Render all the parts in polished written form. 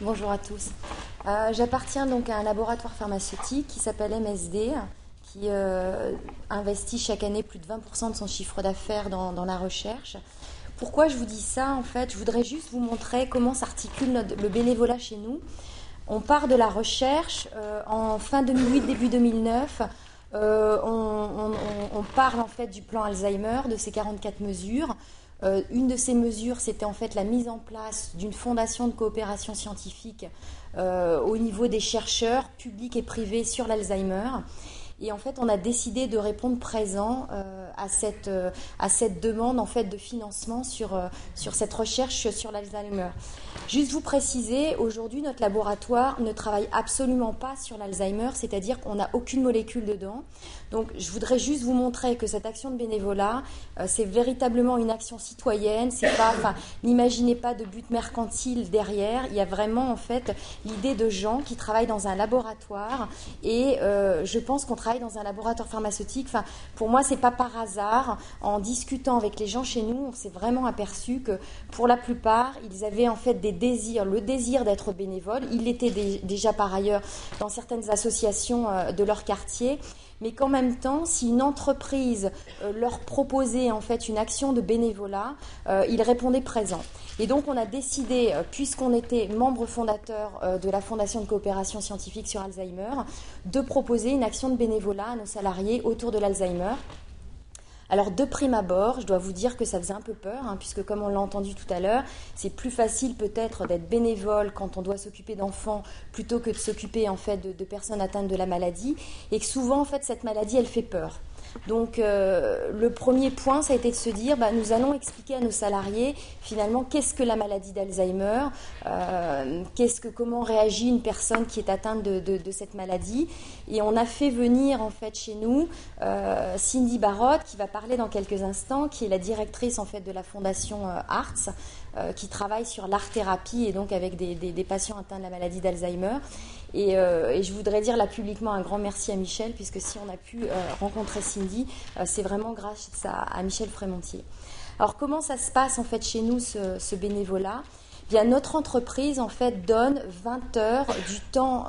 Bonjour à tous. J'appartiens donc à un laboratoire pharmaceutique qui s'appelle MSD, qui investit chaque année plus de 20% de son chiffre d'affaires dans la recherche. Pourquoi je vous dis ça? En fait, je voudrais juste vous montrer comment s'articule le bénévolat chez nous. On part de la recherche en fin 2008, début 2009. On parle en fait du plan Alzheimer, de ces 44 mesures. Une de ces mesures, c'était en fait la mise en place d'une fondation de coopération scientifique au niveau des chercheurs publics et privés sur l'Alzheimer. Et en fait, on a décidé de répondre présent à cette demande en fait de financement sur cette recherche sur l'Alzheimer. Juste vous préciser, aujourd'hui, notre laboratoire ne travaille absolument pas sur l'Alzheimer, c'est-à-dire qu'on n'a aucune molécule dedans. Donc, je voudrais juste vous montrer que cette action de bénévolat, c'est véritablement une action citoyenne. C'est pas, n'imaginez pas de but mercantile derrière. Il y a vraiment en fait l'idée de gens qui travaillent dans un laboratoire. Et je pense qu'on travaille dans un laboratoire pharmaceutique. Pour moi, c'est pas par hasard. En discutant avec les gens chez nous, on s'est vraiment aperçu que pour la plupart, ils avaient en fait des désirs, le désir d'être bénévoles. Ils l'étaient déjà par ailleurs dans certaines associations de leur quartier. Mais qu'en même temps, si une entreprise leur proposait en fait une action de bénévolat, ils répondaient présent. Et donc on a décidé, puisqu'on était membre fondateur de la Fondation de coopération scientifique sur Alzheimer, de proposer une action de bénévolat à nos salariés autour de l'Alzheimer. Alors de prime abord, je dois vous dire que ça faisait un peu peur, puisque comme on l'a entendu tout à l'heure, c'est plus facile peut-être d'être bénévole quand on doit s'occuper d'enfants plutôt que de s'occuper en fait de personnes atteintes de la maladie, et que souvent en fait cette maladie elle fait peur. Donc le premier point, ça a été de se dire, nous allons expliquer à nos salariés finalement qu'est-ce que la maladie d'Alzheimer, comment réagit une personne qui est atteinte de cette maladie. Et on a fait venir en fait chez nous Cindy Barotte, qui va parler dans quelques instants, qui est la directrice en fait de la fondation ARTS, qui travaille sur l'art-thérapie et donc avec des patients atteints de la maladie d'Alzheimer. Et je voudrais dire là publiquement un grand merci à Michel, puisque si on a pu rencontrer Cindy, c'est vraiment grâce à Michel Frémontier. Alors comment ça se passe en fait chez nous ce bénévolat? Bien, notre entreprise en fait donne 20 heures du temps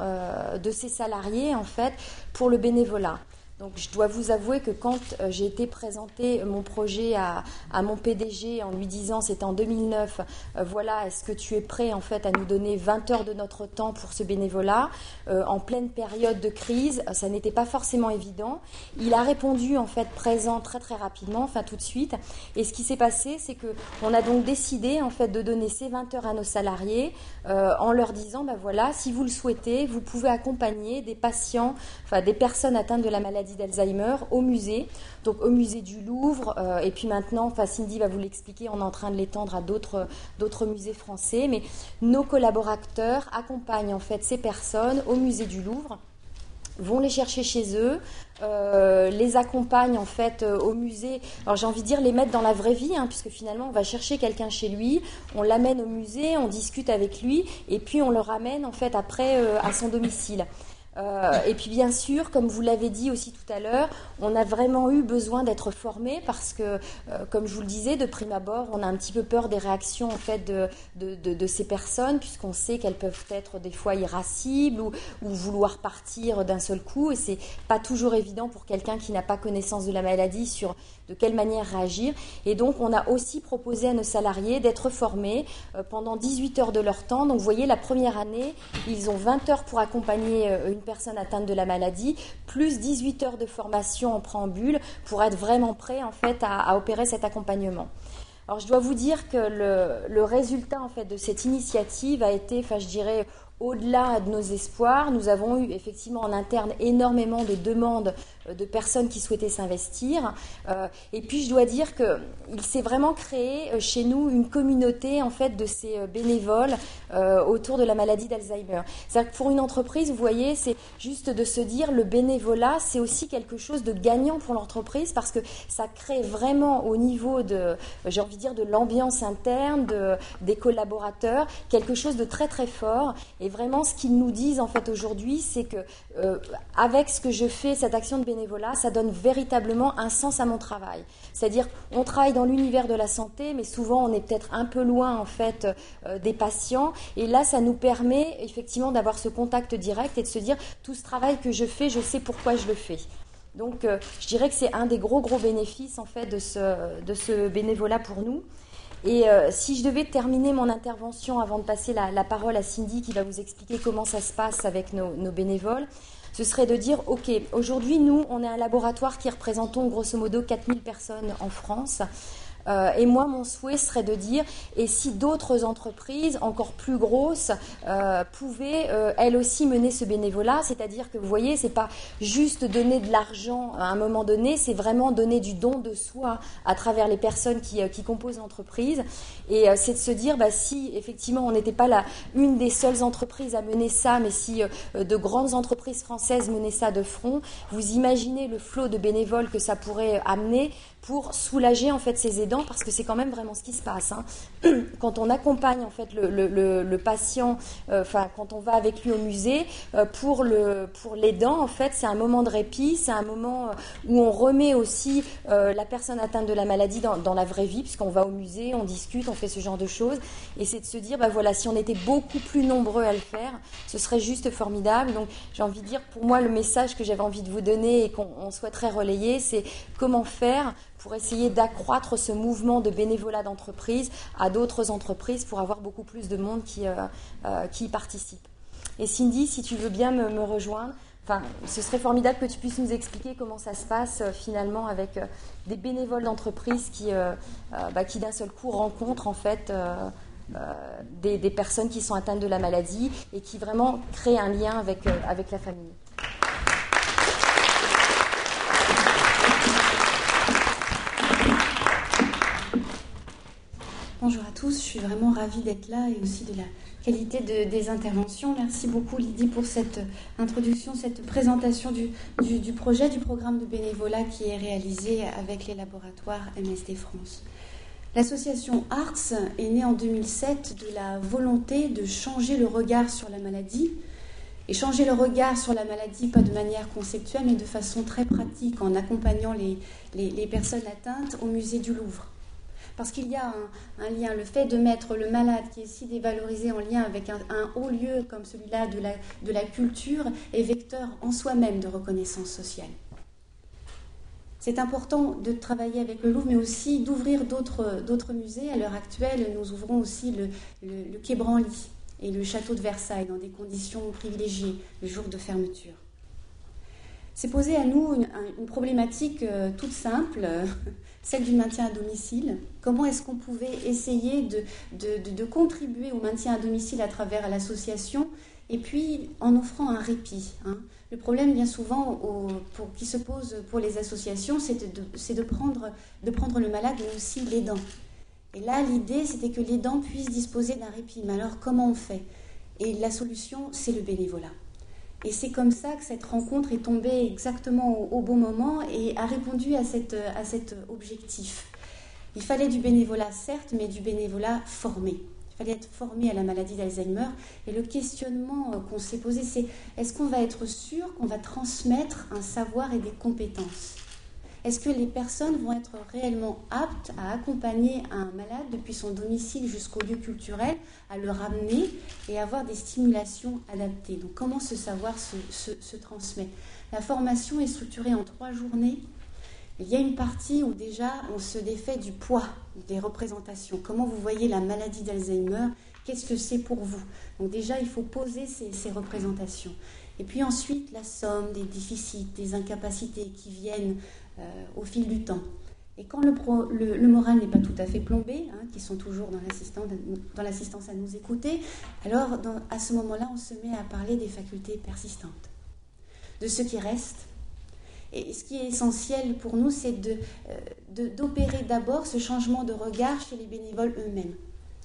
de ses salariés en fait pour le bénévolat. Donc, je dois vous avouer que quand j'ai été présenter mon projet à mon PDG en lui disant, c'était en 2009, voilà, est-ce que tu es prêt en fait à nous donner 20 heures de notre temps pour ce bénévolat en pleine période de crise, ça n'était pas forcément évident. Il a répondu en fait présent très très rapidement, tout de suite. Et ce qui s'est passé, c'est que on a donc décidé en fait de donner ces 20 heures à nos salariés en leur disant, voilà, si vous le souhaitez, vous pouvez accompagner des patients, des personnes atteintes de la maladie d'Alzheimer au musée, donc au musée du Louvre, et puis maintenant, Cindy va vous l'expliquer, on est en train de l'étendre à d'autres musées français, mais nos collaborateurs accompagnent en fait ces personnes au musée du Louvre, vont les chercher chez eux, les accompagnent en fait au musée. Alors j'ai envie de dire les mettre dans la vraie vie, puisque finalement on va chercher quelqu'un chez lui, on l'amène au musée, on discute avec lui, et puis on le ramène en fait après à son domicile. Et puis bien sûr, comme vous l'avez dit aussi tout à l'heure, on a vraiment eu besoin d'être formés parce que, comme je vous le disais, de prime abord, on a un petit peu peur des réactions en fait de ces personnes, puisqu'on sait qu'elles peuvent être des fois irascibles ou vouloir partir d'un seul coup, et c'est pas toujours évident pour quelqu'un qui n'a pas connaissance de la maladie sur de quelle manière réagir. Et donc on a aussi proposé à nos salariés d'être formés pendant 18 heures de leur temps. Donc vous voyez, la première année, ils ont 20 heures pour accompagner une personne atteinte de la maladie, plus 18 heures de formation en préambule pour être vraiment prêts en fait à opérer cet accompagnement. Alors je dois vous dire que le résultat en fait de cette initiative a été, je dirais, au-delà de nos espoirs. Nous avons eu effectivement en interne énormément de demandes de personnes qui souhaitaient s'investir. Et puis je dois dire qu'il s'est vraiment créé chez nous une communauté en fait de ces bénévoles autour de la maladie d'Alzheimer. C'est-à-dire que pour une entreprise, vous voyez, c'est juste de se dire le bénévolat, c'est aussi quelque chose de gagnant pour l'entreprise parce que ça crée vraiment au niveau de, j'ai envie de dire, de l'ambiance interne, des collaborateurs, quelque chose de très très fort. Et vraiment, ce qu'ils nous disent en fait aujourd'hui, c'est que avec ce que je fais, cette action de bénévolat, bénévolat, ça donne véritablement un sens à mon travail. C'est-à-dire, on travaille dans l'univers de la santé, mais souvent on est peut-être un peu loin en fait des patients. Et là, ça nous permet effectivement d'avoir ce contact direct et de se dire, tout ce travail que je fais, je sais pourquoi je le fais. Donc, je dirais que c'est un des gros bénéfices en fait de ce bénévolat pour nous. Et si je devais terminer mon intervention avant de passer la parole à Cindy qui va vous expliquer comment ça se passe avec nos bénévoles, ce serait de dire, ok, aujourd'hui nous on est un laboratoire qui représentons grosso modo 4000 personnes en France. Et moi, mon souhait serait de dire, et si d'autres entreprises encore plus grosses pouvaient elles aussi mener ce bénévolat, c'est-à-dire que vous voyez, c'est pas juste donner de l'argent à un moment donné, c'est vraiment donner du don de soi à travers les personnes qui composent l'entreprise. Et c'est de se dire, si effectivement on n'était pas une des seules entreprises à mener ça, mais si de grandes entreprises françaises menaient ça de front, vous imaginez le flot de bénévoles que ça pourrait amener pour soulager en fait ces aidants, parce que c'est quand même vraiment ce qui se passe. Quand on accompagne en fait le patient, quand on va avec lui au musée, pour l'aidant en fait, c'est un moment de répit, c'est un moment où on remet aussi la personne atteinte de la maladie dans la vraie vie, puisqu'on va au musée, on discute, on fait ce genre de choses, et c'est de se dire, voilà, si on était beaucoup plus nombreux à le faire, ce serait juste formidable. Donc j'ai envie de dire, pour moi, le message que j'avais envie de vous donner et qu'on souhaiterait relayer, c'est comment faire pour essayer d'accroître ce mouvement de bénévolat d'entreprise à d'autres entreprises pour avoir beaucoup plus de monde qui y participe. Et Cindy, si tu veux bien me rejoindre, ce serait formidable que tu puisses nous expliquer comment ça se passe finalement avec des bénévoles d'entreprise qui d'un seul coup rencontrent en fait des personnes qui sont atteintes de la maladie et qui vraiment créent un lien avec la famille. Bonjour à tous, je suis vraiment ravie d'être là et aussi de la qualité des interventions. Merci beaucoup Lydie pour cette introduction, cette présentation du projet, du programme de bénévolat qui est réalisé avec les laboratoires MSD France. L'association ARTS est née en 2007 de la volonté de changer le regard sur la maladie, et changer le regard sur la maladie pas de manière conceptuelle mais de façon très pratique en accompagnant les personnes atteintes au musée du Louvre. Parce qu'il y a un lien, le fait de mettre le malade qui est si dévalorisé en lien avec un haut lieu comme celui-là de la culture est vecteur en soi-même de reconnaissance sociale. C'est important de travailler avec le Louvre, mais aussi d'ouvrir d'autres musées. À l'heure actuelle, nous ouvrons aussi le Quai Branly et le château de Versailles dans des conditions privilégiées le jour de fermeture. C'est posé à nous une problématique toute simple, celle du maintien à domicile. Comment est-ce qu'on pouvait essayer de contribuer au maintien à domicile à travers l'association et puis en offrant un répit. Le problème bien souvent qui se pose pour les associations, c'est de prendre le malade mais aussi l'aidant. Et là, l'idée, c'était que l'aidant puisse disposer d'un répit. Mais alors, comment on fait ? Et la solution, c'est le bénévolat. Et c'est comme ça que cette rencontre est tombée exactement au bon moment et a répondu à cet objectif. Il fallait du bénévolat, certes, mais du bénévolat formé. Il fallait être formé à la maladie d'Alzheimer. Et le questionnement qu'on s'est posé, c'est est-ce qu'on va être sûr qu'on va transmettre un savoir et des compétences ? Est-ce que les personnes vont être réellement aptes à accompagner un malade depuis son domicile jusqu'au lieu culturel, à le ramener et avoir des stimulations adaptées ? Donc comment ce savoir se transmet ? La formation est structurée en 3 journées. Il y a une partie où déjà on se défait du poids des représentations. Comment vous voyez la maladie d'Alzheimer ? Qu'est-ce que c'est pour vous ? Donc déjà il faut poser ces représentations. Et puis ensuite la somme des déficits, des incapacités qui viennent au fil du temps. Et quand le moral n'est pas tout à fait plombé, qui sont toujours dans l'assistance à nous écouter, alors à ce moment-là, on se met à parler des facultés persistantes, de ce qui reste. Et ce qui est essentiel pour nous, c'est d'opérer d'abord ce changement de regard chez les bénévoles eux-mêmes.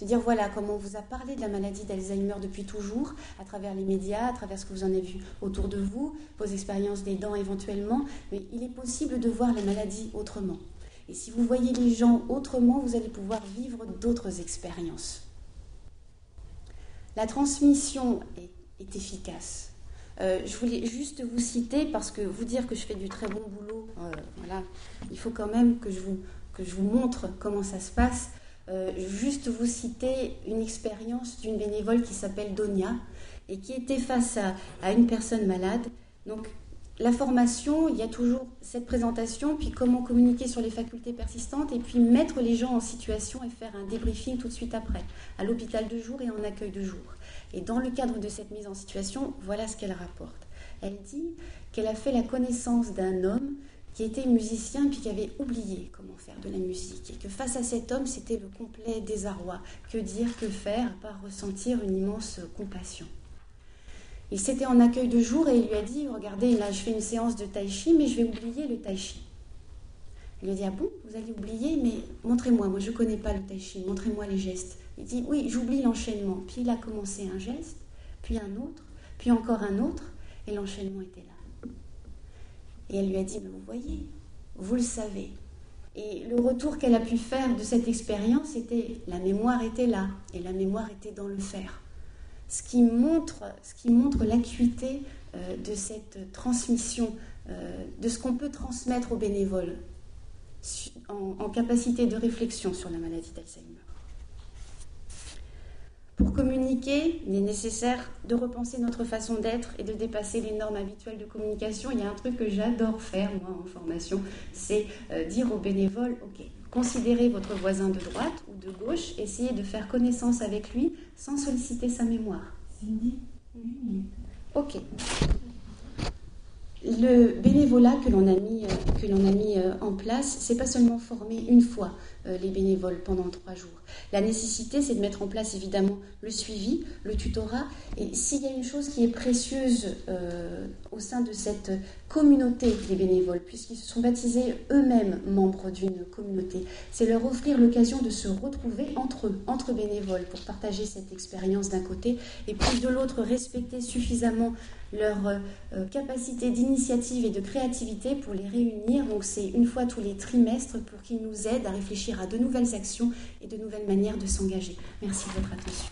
De dire, voilà, comme on vous a parlé de la maladie d'Alzheimer depuis toujours, à travers les médias, à travers ce que vous en avez vu autour de vous, vos expériences d'aidants éventuellement, mais il est possible de voir la maladie autrement. Et si vous voyez les gens autrement, vous allez pouvoir vivre d'autres expériences. La transmission est efficace. Je voulais juste vous citer, parce que vous dire que je fais du très bon boulot, voilà, il faut quand même que je vous montre comment ça se passe. Juste vous citer une expérience d'une bénévole qui s'appelle Donia et qui était face à une personne malade. Donc, la formation, il y a toujours cette présentation, puis comment communiquer sur les facultés persistantes, et puis mettre les gens en situation et faire un débriefing tout de suite après, à l'hôpital de jour et en accueil de jour. Et dans le cadre de cette mise en situation, voilà ce qu'elle rapporte. Elle dit qu'elle a fait la connaissance d'un homme qui était musicien puis qui avait oublié comment faire de la musique. Et que face à cet homme, c'était le complet désarroi. Que dire, que faire, à part ressentir une immense compassion. Il s'était en accueil de jour et il lui a dit, regardez, là je fais une séance de tai chi, mais je vais oublier le tai chi. Elle lui a dit, ah bon, vous allez oublier, mais montrez-moi, moi je ne connais pas le tai chi, montrez-moi les gestes. Il dit, oui, j'oublie l'enchaînement. Puis il a commencé un geste, puis un autre, puis encore un autre, et l'enchaînement était là. Et elle lui a dit, mais vous voyez, vous le savez. Et le retour qu'elle a pu faire de cette expérience était, la mémoire était là, et la mémoire était dans le faire. Ce qui montre l'acuité de cette transmission, de ce qu'on peut transmettre aux bénévoles en capacité de réflexion sur la maladie d'Alzheimer. Pour communiquer, il est nécessaire de repenser notre façon d'être et de dépasser les normes habituelles de communication. Il y a un truc que j'adore faire, moi, en formation, c'est dire aux bénévoles, ok, considérez votre voisin de droite ou de gauche, essayez de faire connaissance avec lui sans solliciter sa mémoire. Ok. Le bénévolat que l'on a mis en place, c'est pas seulement former une fois les bénévoles pendant 3 jours. La nécessité, c'est de mettre en place évidemment le suivi, le tutorat. Et s'il y a une chose qui est précieuse au sein de cette communauté des bénévoles, puisqu'ils se sont baptisés eux-mêmes membres d'une communauté, c'est leur offrir l'occasion de se retrouver entre eux, entre bénévoles, pour partager cette expérience d'un côté, et puis de l'autre, respecter suffisamment leur capacité d'initiative et de créativité pour les réunir. Donc c'est une fois tous les trimestres pour qu'ils nous aident à réfléchir à de nouvelles actions et de nouvelles manières de s'engager. Merci de votre attention.